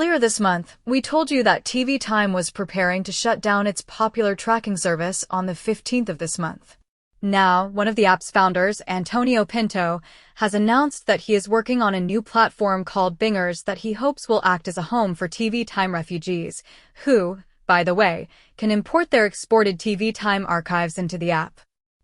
Earlier this month, we told you that TV Time was preparing to shut down its popular tracking service on the 15th of this month. Now, one of the app's founders, Antonio Pinto, has announced that he is working on a new platform called Bingers that he hopes will act as a home for TV Time refugees, who, by the way, can import their exported TV Time archives into the app.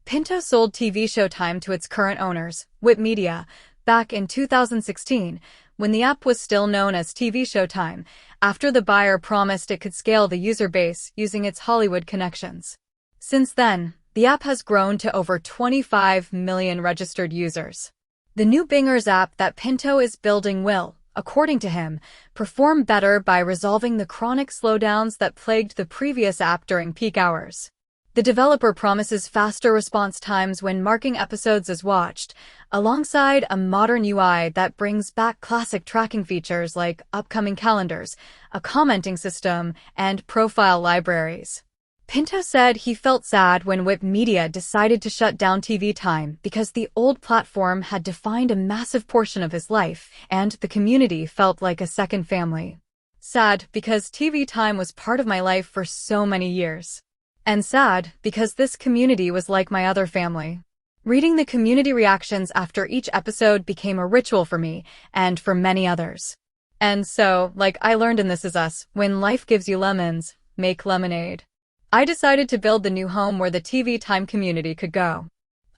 Pinto sold TV Showtime to its current owners, Whip Media, back in 2016, when the app was still known as TV Showtime, after the buyer promised it could scale the user base using its Hollywood connections. Since then, the app has grown to over 25 million registered users. The new Bingers app that Pinto is building will, according to him, perform better by resolving the chronic slowdowns that plagued the previous app during peak hours. The developer promises faster response times when marking episodes as watched, alongside a modern UI that brings back classic tracking features like upcoming calendars, a commenting system, and profile libraries. Pinto said he felt sad when Whip Media decided to shut down TV Time because the old platform had defined a massive portion of his life, and the community felt like a second family. Sad because TV Time was part of my life for so many years. And sad because this community was like my other family. Reading the community reactions after each episode became a ritual for me, and for many others. And so, like I learned in This Is Us, when life gives you lemons, make lemonade. I decided to build the new home where the TV Time community could go.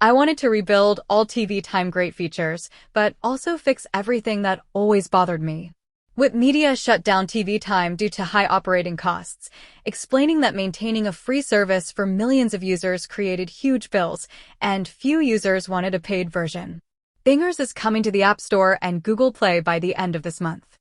I wanted to rebuild all TV Time great features, but also fix everything that always bothered me. Whip Media shut down TV Time due to high operating costs, explaining that maintaining a free service for millions of users created huge bills, and few users wanted a paid version. Bingers is coming to the App Store and Google Play by the end of this month.